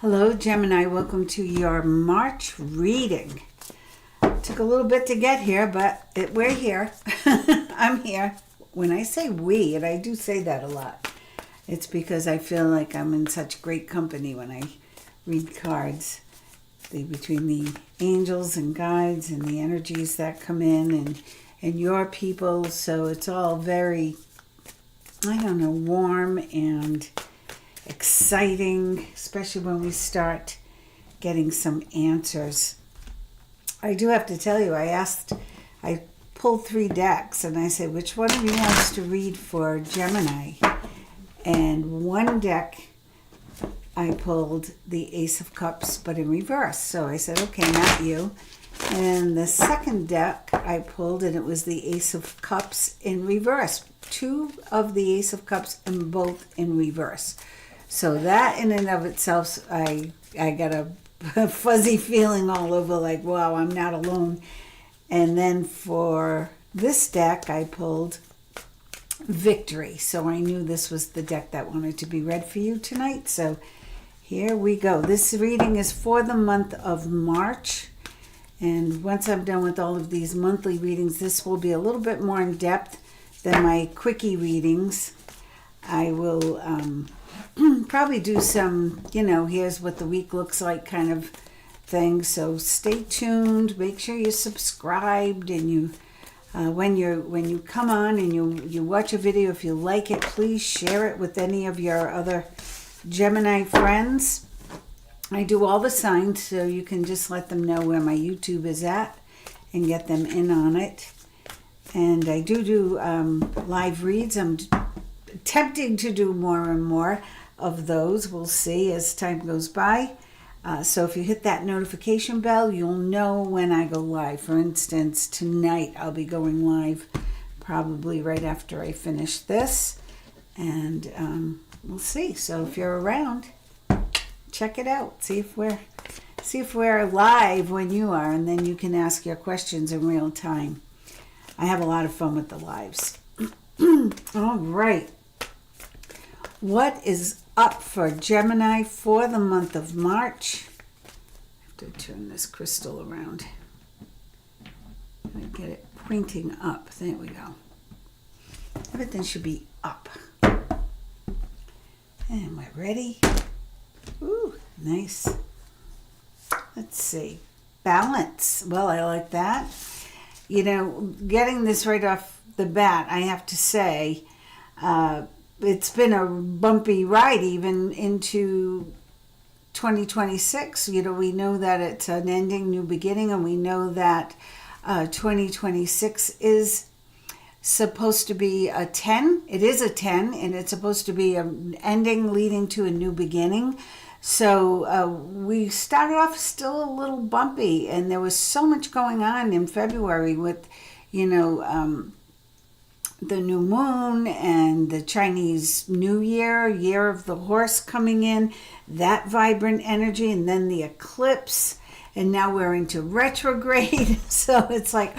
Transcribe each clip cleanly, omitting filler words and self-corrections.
Hello, Gemini. Welcome to your March reading. Took a little bit to get here, but we're here. I'm here. When I say we, and I do say that a lot, it's because I feel like I'm in such great company when I read cards. Between the angels and guides and the energies that come in and your people. So it's all very, warm and exciting, especially when we start getting some answers. I do have to tell you, I pulled 3 decks and I said, which one of you wants to read for Gemini? And one deck I pulled the Ace of Cups, but in reverse. So I said, okay, not you. And the second deck I pulled, and it was the Ace of Cups in reverse. 2 of the Ace of Cups and both in reverse. So that in and of itself, I got a fuzzy feeling all over, like, wow, I'm not alone. And then for this deck, I pulled Victory. So I knew this was the deck that wanted to be read for you tonight. So here we go. This reading is for the month of March. And once I'm done with all of these monthly readings, this will be a little bit more in depth than my quickie readings. I will probably do some, here's what the week looks like kind of thing. So stay tuned. Make sure you're subscribed, and you when you come on and you watch a video, if you like it, please share it with any of your other Gemini friends. I do all the signs, so you can just let them know where my YouTube is at and get them in on it. And I do live reads. I'm attempting to do more and more of those. We'll see as time goes by. So if you hit that notification bell, you'll know when I go live. For instance, tonight I'll be going live probably right after I finish this. And we'll see. So if you're around, check it out. See if we're live when you are, and then you can ask your questions in real time. I have a lot of fun with the lives. All right. What is up for Gemini for the month of March? I have to turn this crystal around. Get it pointing up. There we go. Everything should be up. And we're ready. Ooh, nice. Let's see. Balance. Well, I like that. Getting this right off the bat, I have to say, it's been a bumpy ride even into 2026. We know that it's an ending, new beginning, and we know that 2026 is supposed to be a 10. It is a 10, and it's supposed to be an ending leading to a new beginning. So we started off still a little bumpy, and there was so much going on in February with, the new moon and the Chinese New Year, Year of the Horse coming in, that vibrant energy, and then the eclipse, and now we're into retrograde. So it's like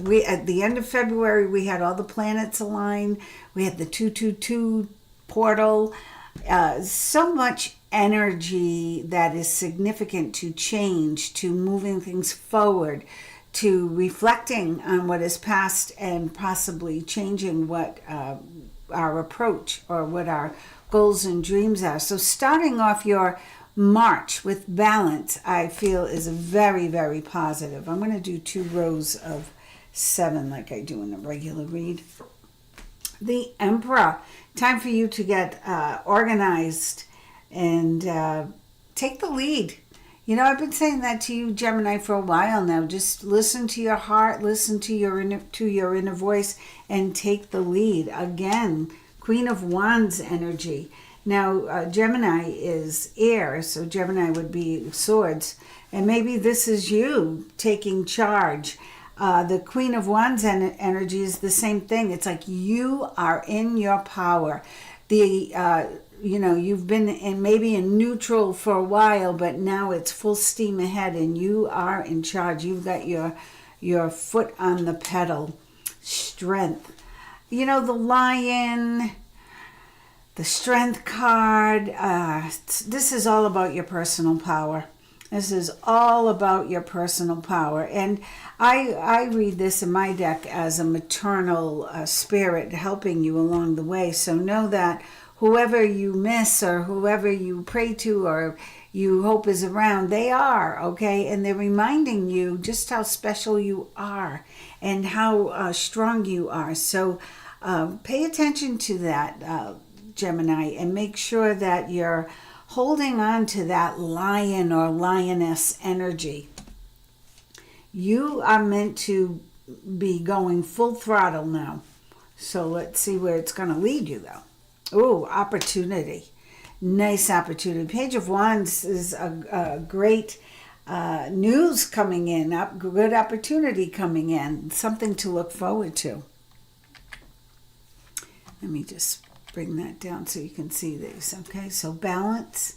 we at the end of February we had all the planets align. We had the 222 portal. So much energy that is significant to change, to moving things forward, to reflecting on what is past and possibly changing what our approach or what our goals and dreams are. So starting off your March with balance, I feel is very, very positive. I'm going to do 2 rows of 7 like I do in a regular read. The Emperor. Time for you to get organized and take the lead. I've been saying that to you, Gemini, for a while now. Just listen to your heart, listen to your inner voice, and take the lead. Again, Queen of Wands energy. Now, Gemini is air, so Gemini would be swords. And maybe this is you taking charge. The Queen of Wands energy is the same thing. It's like you are in your power. You've been maybe in neutral for a while, but now it's full steam ahead and you are in charge. You've got your foot on the pedal. Strength. The Lion, The Strength card. This is all about your personal power. This is all about your personal power. And I read this in my deck as a maternal spirit helping you along the way. So know that whoever you miss or whoever you pray to or you hope is around, they are, okay? And they're reminding you just how special you are and how strong you are. So pay attention to that, Gemini, and make sure that you're holding on to that lion or lioness energy. You are meant to be going full throttle now. So let's see where it's going to lead you, though. Oh, opportunity. Nice opportunity. Page of Wands is a great news coming in, good opportunity coming in, something to look forward to. Let me just bring that down so you can see these. Okay, so balance,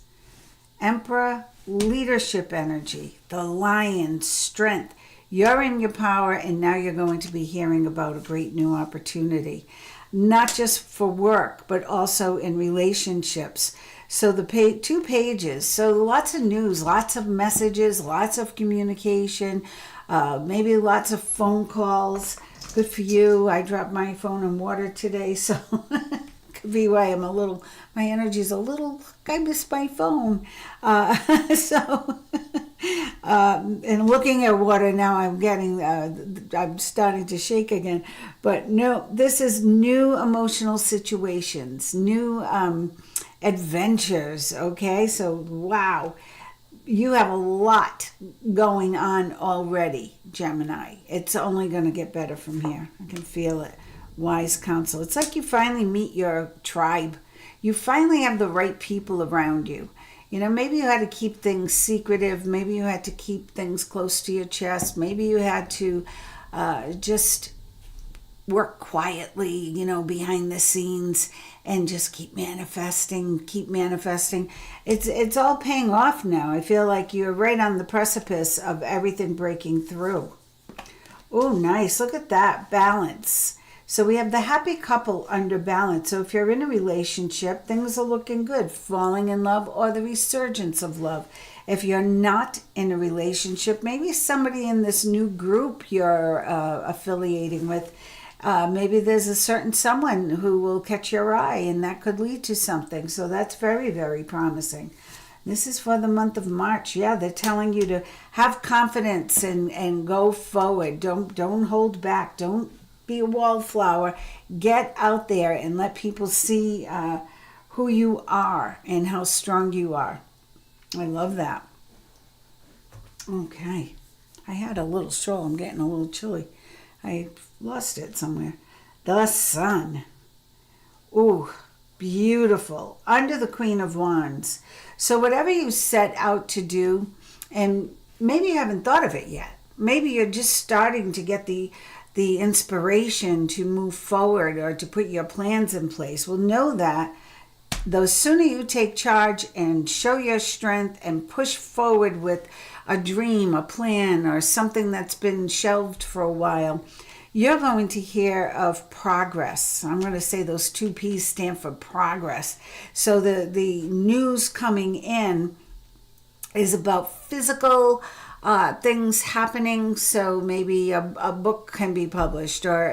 Emperor, leadership energy, the lion, strength. You're in your power, and now you're going to be hearing about a great new opportunity, not just for work, but also in relationships. So the 2 pages, so lots of news, lots of messages, lots of communication, maybe lots of phone calls. Good for you. I dropped my phone in water today, so could be why my energy's a little, I miss my phone. And looking at water now, I'm starting to shake again. But no, this is new emotional situations, new adventures, okay? So, wow. You have a lot going on already, Gemini. It's only going to get better from here. I can feel it. Wise counsel. It's like you finally meet your tribe. You finally have the right people around you. You know, maybe you had to keep things secretive. Maybe you had to keep things close to your chest. Maybe you had to just work quietly, you know, behind the scenes and just keep manifesting. It's all paying off now. I feel like you're right on the precipice of everything breaking through. Oh, nice. Look at that. Balance. So we have the happy couple under balance. So if you're in a relationship, things are looking good. Falling in love or the resurgence of love. If you're not in a relationship, maybe somebody in this new group you're affiliating with, maybe there's a certain someone who will catch your eye and that could lead to something. So that's very, very promising. This is for the month of March. Yeah, they're telling you to have confidence and go forward. Don't hold back. Don't be a wallflower. Get out there and let people see who you are and how strong you are. I love that. Okay. I had a little stroll. I'm getting a little chilly. I lost it somewhere. The Sun. Ooh, beautiful. Under the Queen of Wands. So whatever you set out to do, and maybe you haven't thought of it yet. Maybe you're just starting to get the inspiration to move forward or to put your plans in place. Well, know that the sooner you take charge and show your strength and push forward with a dream, a plan, or something that's been shelved for a while, you're going to hear of progress. I'm going to say those 2 P's stand for progress. So the news coming in is about physical things happening. So maybe a book can be published or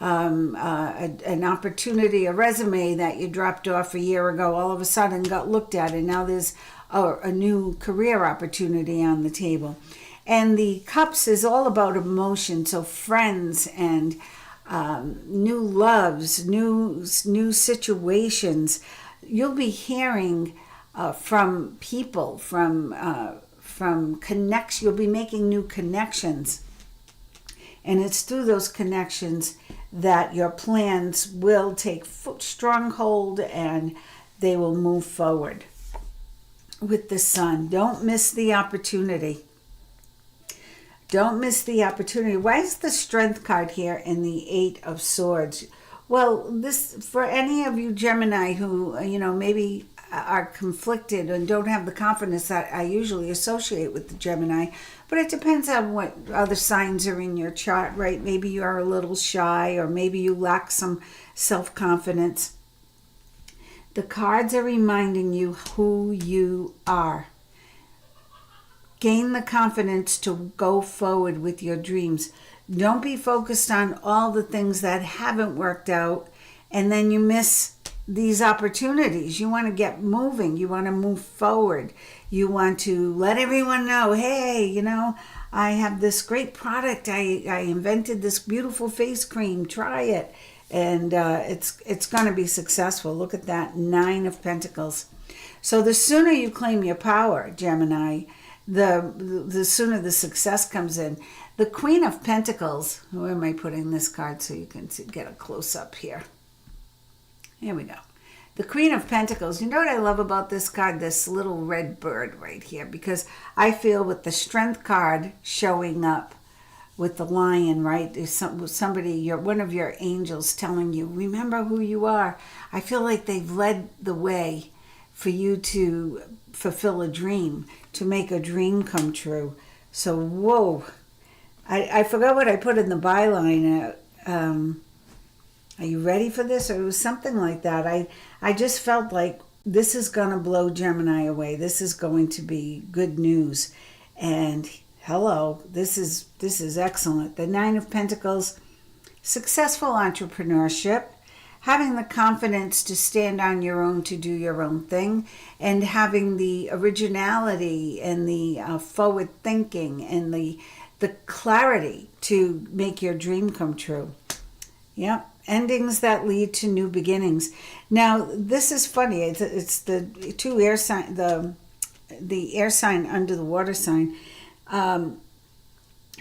an opportunity, a resume that you dropped off a year ago all of a sudden got looked at, and now there's a new career opportunity on the table. And the Cups is all about emotion, so friends and new loves, new situations. You'll be hearing from people, from connects. You'll be making new connections, and it's through those connections that your plans will take strong hold and they will move forward. With the Sun, don't miss the opportunity. Don't miss the opportunity. Why is the Strength card here in the 8 of Swords? Well, this, for any of you Gemini who, maybe are conflicted and don't have the confidence that I usually associate with the Gemini, but it depends on what other signs are in your chart, right? Maybe you are a little shy, or maybe you lack some self-confidence. The cards are reminding you who you are. Gain the confidence to go forward with your dreams. Don't be focused on all the things that haven't worked out and then you miss these opportunities. You want to get moving. You want to move forward. You want to let everyone know, hey, I have this great product. I invented this beautiful face cream. Try it. And it's going to be successful. Look at that, 9 of Pentacles. So the sooner you claim your power, Gemini, the sooner the success comes in. The Queen of Pentacles, where am I putting this card so you can get a close-up here? Here we go. The Queen of Pentacles. You know what I love about this card? This little red bird right here. Because I feel with the Strength card showing up with the lion, right? There's somebody, one of your angels telling you, remember who you are. I feel like they've led the way for you to fulfill a dream, to make a dream come true. So, whoa. I forgot what I put in the byline. Are you ready for this? Or it was something like that. I just felt like this is going to blow Gemini away. This is going to be good news. And hello, this is excellent. The 9 of Pentacles, successful entrepreneurship, having the confidence to stand on your own, to do your own thing, and having the originality and the forward thinking and the clarity to make your dream come true. Yep. Endings that lead to new beginnings. Now, this is funny. It's the 2 air sign, the air sign under the water sign.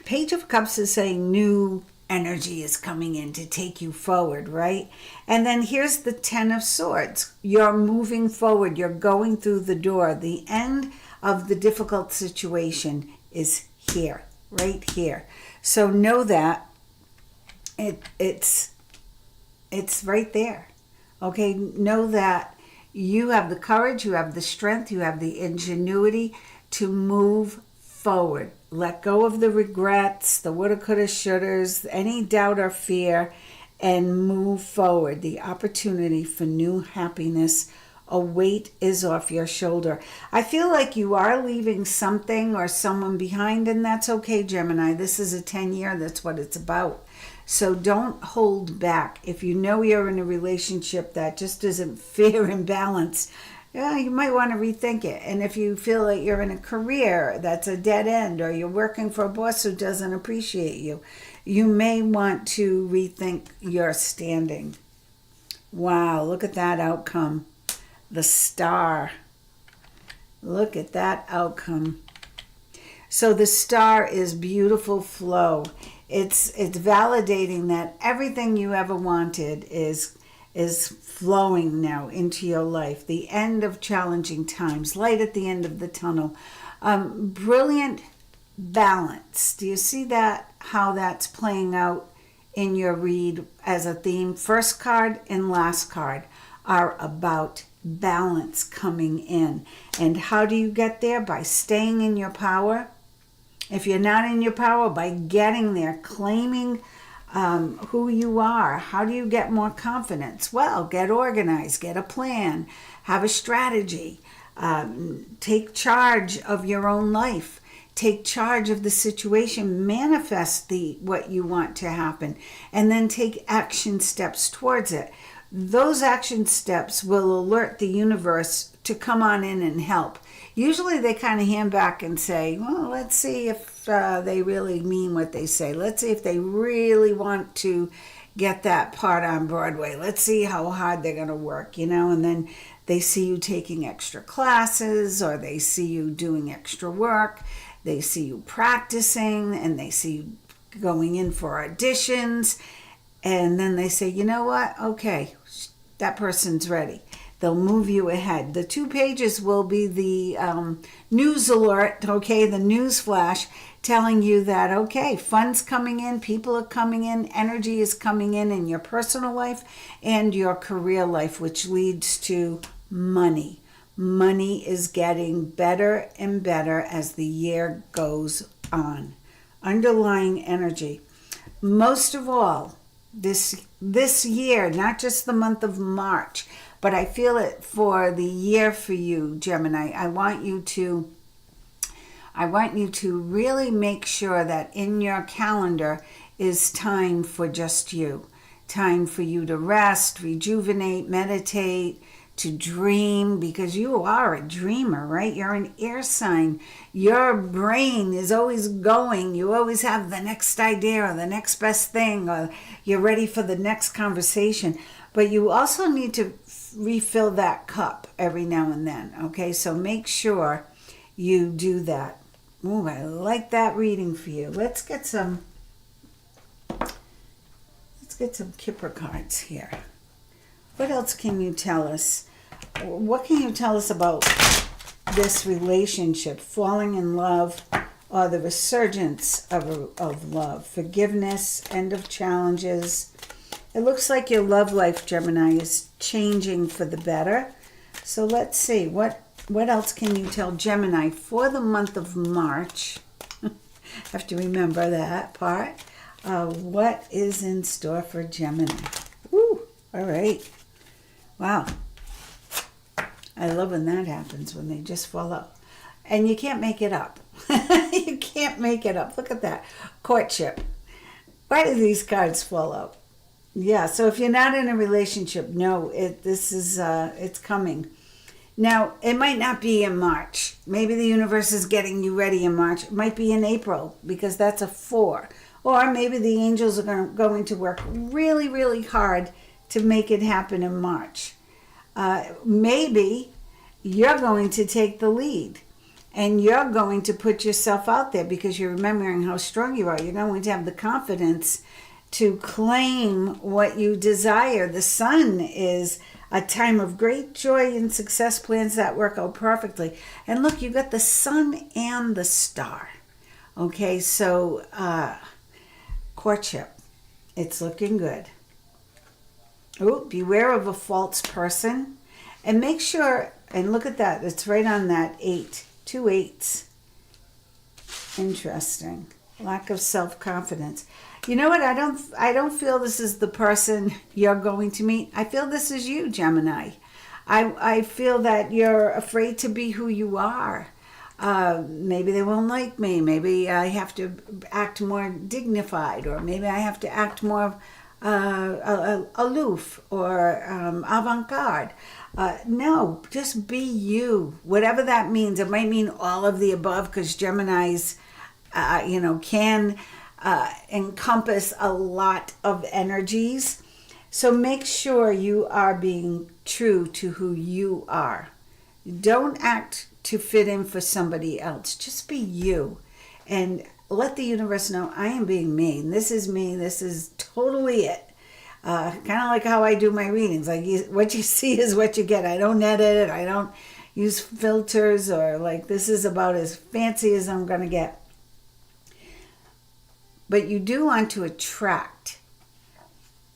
Page of Cups is saying new energy is coming in to take you forward, right? And then here's the 10 of Swords. You're moving forward. You're going through the door. The end of the difficult situation is here, right here. So know that it's right there. Okay, know that you have the courage, you have the strength, you have the ingenuity to move forward. Let go of the regrets, the woulda, coulda, shouldas, any doubt or fear, and move forward. The opportunity for new happiness, a weight is off your shoulder. I feel like you are leaving something or someone behind, and that's okay, Gemini. This is a 10-year, that's what it's about. So don't hold back. If you know you're in a relationship that just isn't fair and balanced, you might want to rethink it. And if you feel like you're in a career that's a dead end, or you're working for a boss who doesn't appreciate you, you may want to rethink your standing. Wow, look at that outcome. The Star. Look at that outcome. So the Star is beautiful flow. It's validating that everything you ever wanted is flowing now into your life. The end of challenging times, light at the end of the tunnel. Brilliant balance. Do you see that? How that's playing out in your read as a theme? First card and last card are about balance coming in. And how do you get there? By staying in your power. If you're not in your power, by getting there, claiming who you are. How do you get more confidence? Well, get organized, get a plan, have a strategy, take charge of your own life, take charge of the situation, manifest what you want to happen, and then take action steps towards it. Those action steps will alert the universe to come on in and help. Usually they kind of hand back and say, well, let's see if they really mean what they say. Let's see if they really want to get that part on Broadway. Let's see how hard they're going to work, and then they see you taking extra classes, or they see you doing extra work. They see you practicing, and they see you going in for auditions. And then they say, you know what? Okay, that person's ready. They'll move you ahead. The 2 pages will be the news alert, okay, the news flash telling you that, okay, funds coming in, people are coming in, energy is coming in your personal life and your career life, which leads to money. Money is getting better and better as the year goes on. Underlying energy. Most of all, this year, not just the month of March, but I feel it for the year for you, Gemini. I want you to really make sure that in your calendar is time for just you. Time for you to rest, rejuvenate, meditate, to dream, because you are a dreamer, right? You're an air sign. Your brain is always going. You always have the next idea or the next best thing, or you're ready for the next conversation. But you also need to refill that cup every now and then, okay? So make sure you do that. Ooh, I like that reading for you. Let's get some Kipper cards here. What else can you tell us? What can you tell us about this relationship? Falling in love, or the resurgence of love, forgiveness, end of challenges. It looks like your love life, Gemini, is changing for the better. So let's see, what else can you tell Gemini for the month of March? Have to remember that part. What is in store for Gemini? Woo, all right. Wow. I love when that happens, when they just fall up. And you can't make it up. You can't make it up. Look at that. Courtship. Why do these cards fall up? Yeah, so if you're not in a relationship, no, it's coming. Now, it might not be in March. Maybe the universe is getting you ready in March. It might be in April, because that's a 4. Or maybe the angels are going to work really, really hard to make it happen in March. Maybe you're going to take the lead, and you're going to put yourself out there because you're remembering how strong you are. You're going to have the confidence to claim what you desire. The sun is a time of great joy and success, plans that work out perfectly. And look, you got the sun and the star. Okay, so courtship, it's looking good. Oh, beware of a false person. And make sure, and look at that, it's right on that 8. 2 8s. Interesting. Lack of self-confidence. You know what? I don't feel this is the person you're going to meet. I feel this is you, Gemini. I feel that you're afraid to be who you are. Maybe they won't like me. Maybe I have to act more dignified, or maybe I have to act more aloof or avant-garde. No, just be you. Whatever that means. It might mean all of the above, because Geminis, can encompass a lot of energies. So make sure you are being true to who you are. Don't act to fit in for somebody else. Just be you. And let the universe know, I am being me. This is me. This is totally it. Kind of like how I do my readings. Like, what you see is what you get. I don't edit it. I don't use filters, or this is about as fancy as I'm going to get. But you do want to attract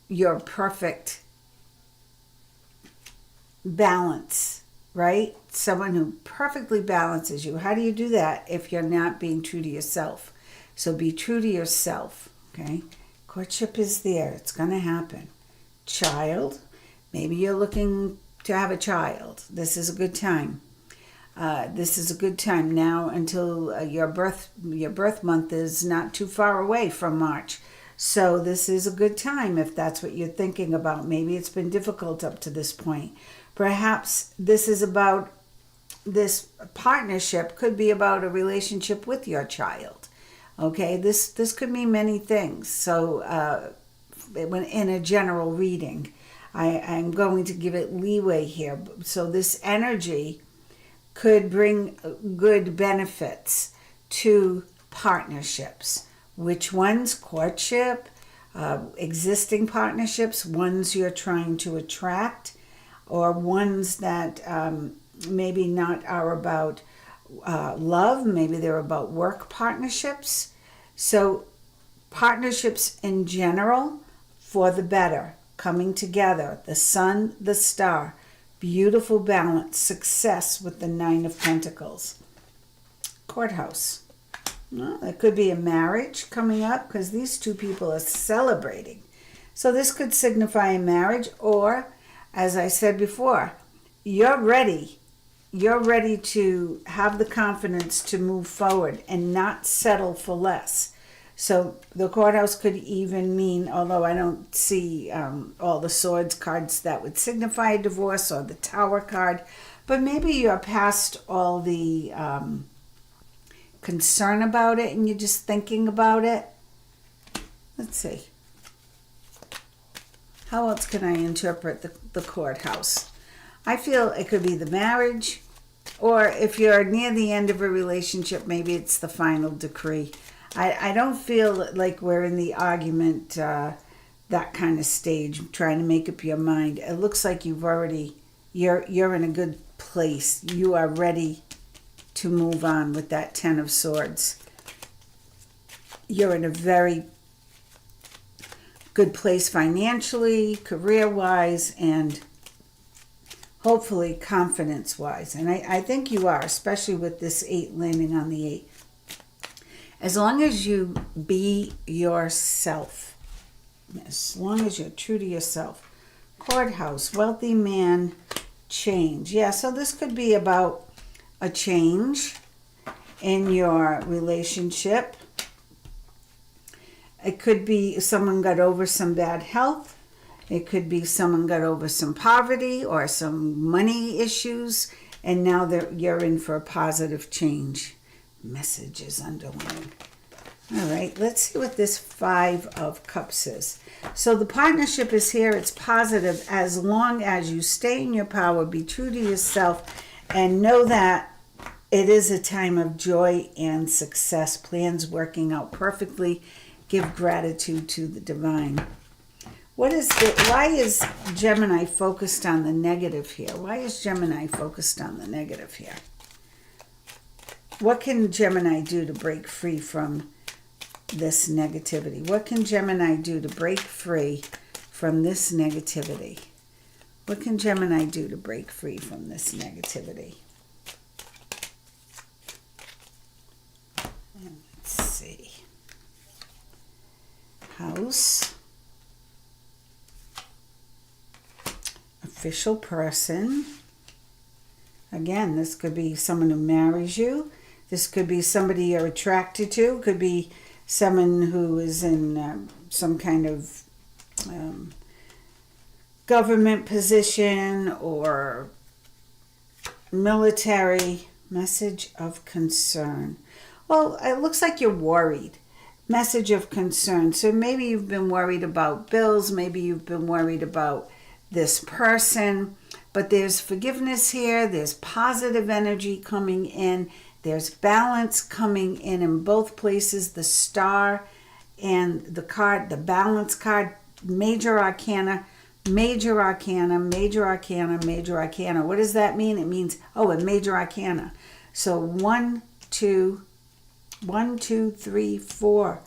your perfect balance, right? Someone who perfectly balances you. How do you do that if you're not being true to yourself? So be true to yourself, okay? Courtship is there. It's going to happen. Child, maybe you're looking to have a child. This is a good time. This is a good time now until your birth month is not too far away from March. So this is a good time if that's what you're thinking about. Maybe it's been difficult up to this point. Perhaps this partnership could be about a relationship with your child. Okay, this could mean many things. So when in a general reading, I'm going to give it leeway here. So this energy could bring good benefits to partnerships. Which ones? Courtship, existing partnerships, ones you're trying to attract, or ones that maybe not are about love, maybe they're about work partnerships. So partnerships in general for the better, coming together, the sun, the star, beautiful balance, success with the 9 of Pentacles. Courthouse. Well, it could be a marriage coming up, because these two people are celebrating. So this could signify a marriage, or as I said before, you're ready. You're ready to have the confidence to move forward and not settle for less. So the courthouse could even mean, although I don't see all the swords cards that would signify a divorce, or the tower card, but maybe you're past all the concern about it and you're just thinking about it. Let's see. How else can I interpret the courthouse? I feel it could be the marriage, or if you're near the end of a relationship, maybe it's the final decree. I don't feel like we're in the argument, that kind of stage, trying to make up your mind. It looks like you're in a good place. You are ready to move on with that Ten of Swords. You're in a very good place financially, career-wise, and hopefully confidence-wise. And I think you are, especially with this 8 landing on the 8. As long as you be yourself, as long as you're true to yourself. Courthouse, wealthy man, change. Yeah, so this could be about a change in your relationship. It could be someone got over some bad health. It could be someone got over some poverty or some money issues, and now you're in for a positive change. Message is underlined. All right, let's see what this 5 of Cups is. So the partnership is here. It's positive as long as you stay in your power, be true to yourself, and know that it is a time of joy and success. Plans working out perfectly. Give gratitude to the divine. Why is Gemini focused on the negative here? Why is Gemini focused on the negative here? What can Gemini do to break free from this negativity? What can Gemini do to break free from this negativity? What can Gemini do to break free from this negativity? Let's see. House. Official person. Again, this could be someone who marries you. This could be somebody you're attracted to. Could be someone who is in some kind of government position or military. Message of concern. Well, it looks like you're worried. Message of concern. So maybe you've been worried about bills. Maybe you've been worried about this person. But there's forgiveness here. There's positive energy coming in. There's balance coming in both places. The star and the card, the balance card, major arcana, major arcana, major arcana, major arcana. What does that mean? It means, a major arcana. So 1, 2, 3, 4,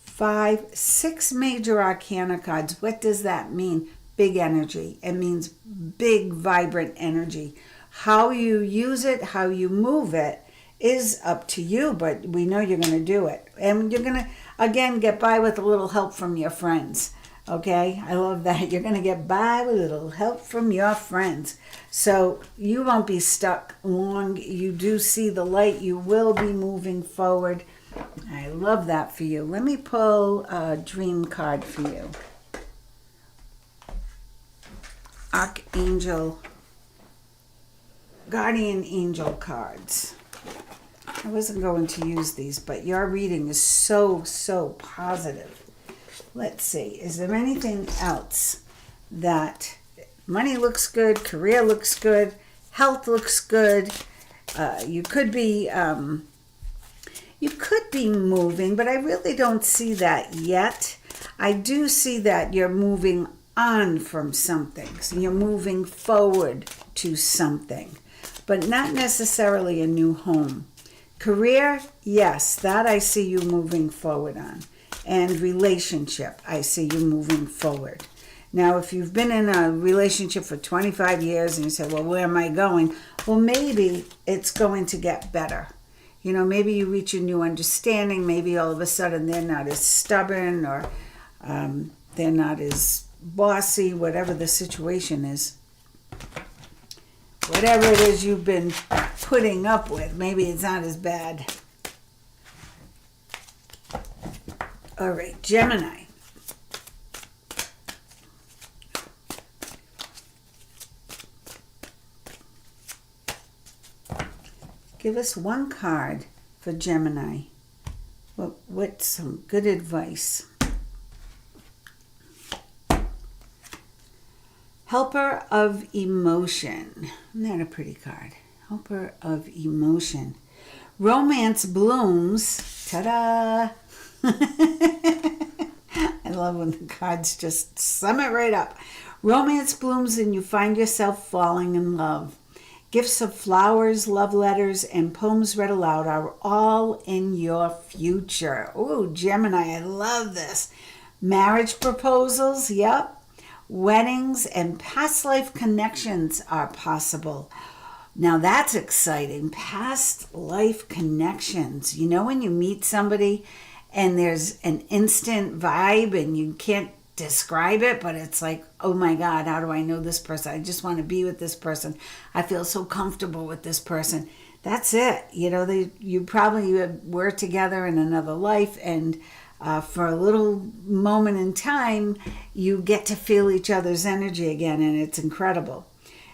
5, 6 major arcana cards. What does that mean? Big energy. It means big, vibrant energy. How you use it, how you move it is up to you, but we know you're going to do it. And you're going to, again, get by with a little help from your friends. Okay? I love that. You're going to get by with a little help from your friends. So you won't be stuck long. You do see the light. You will be moving forward. I love that for you. Let me pull a dream card for you. Archangel, guardian angel cards. I wasn't going to use these, but your reading is so, so positive. Let's see. Is there anything else that money looks good, career looks good, health looks good? You could be moving, but I really don't see that yet. I do see that you're moving on from something. So you're moving forward to something, but not necessarily a new home. Career, yes, that I see you moving forward on. And relationship, I see you moving forward. Now, if you've been in a relationship for 25 years and you say, well, where am I going? Well, maybe it's going to get better. You know, maybe you reach a new understanding. Maybe all of a sudden they're not as stubborn, or they're not as bossy, whatever the situation is. Whatever it is you've been putting up with, maybe it's not as bad. All right, Gemini. Give us one card for Gemini. What's some good advice? Helper of emotion. Isn't that a pretty card? Helper of emotion. Romance blooms. Ta-da! I love when the cards just sum it right up. Romance blooms and you find yourself falling in love. Gifts of flowers, love letters, and poems read aloud are all in your future. Oh, Gemini, I love this. Marriage proposals, yep. Weddings and past life connections are possible. Now that's exciting. Past life connections. You know when you meet somebody and there's an instant vibe and you can't describe it, but it's like, oh my God, how do I know this person? I just want to be with this person. I feel so comfortable with this person. That's it. You know, you probably were together in another life, and for a little moment in time, you get to feel each other's energy again, and it's incredible.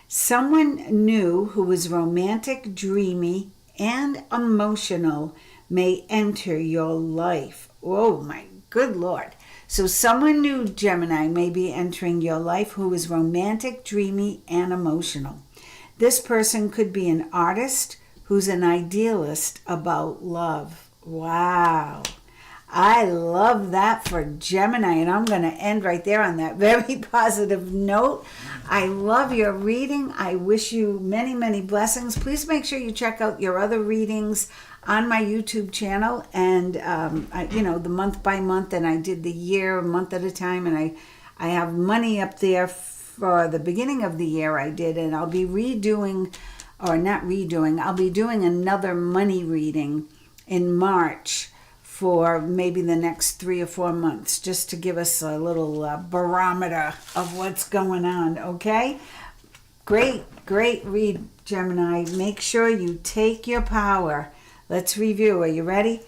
Someone new who is romantic, dreamy, and emotional may enter your life. Oh my good Lord. So someone new, Gemini, may be entering your life who is romantic, dreamy, and emotional. This person could be an artist who's an idealist about love. Wow. I love that for Gemini, and I'm going to end right there on that very positive note. I love your reading. I wish you many, many blessings. Please make sure you check out your other readings on my YouTube channel, and the month by month, and I did the year, a month at a time, and I have money up there for the beginning of the year I did, and I'll be I'll be doing another money reading in March for maybe the next 3 or 4 months, just to give us a little barometer of what's going on, okay? Great read, Gemini. Make sure you take your power. Let's review. Are you ready?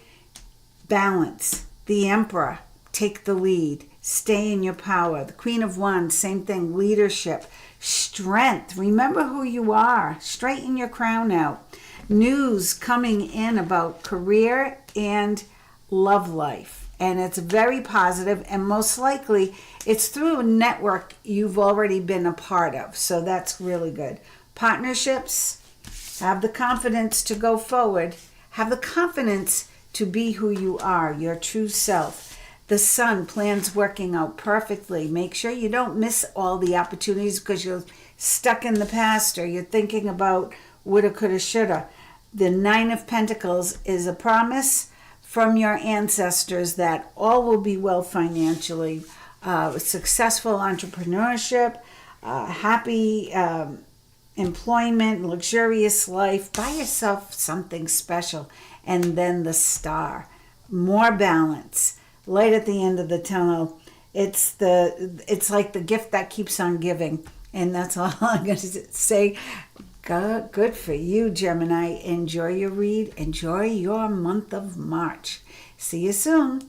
Balance. The Emperor. Take the lead. Stay in your power. The Queen of Wands. Same thing. Leadership. Strength. Remember who you are. Straighten your crown out. News coming in about career and love life. And it's very positive, and most likely it's through a network you've already been a part of. So that's really good. Partnerships. Have the confidence to go forward. Have the confidence to be who you are, your true self. The Sun, plans working out perfectly. Make sure you don't miss all the opportunities because you're stuck in the past or you're thinking about woulda, coulda, shoulda. The Nine of Pentacles is a promise from your ancestors that all will be well financially, successful entrepreneurship, happy employment, luxurious life. Buy yourself something special. And then the Star, more balance, light at the end of the tunnel. It's like the gift that keeps on giving. And that's all I'm going to say. Good for you, Gemini. Enjoy your read. Enjoy your month of March. See you soon.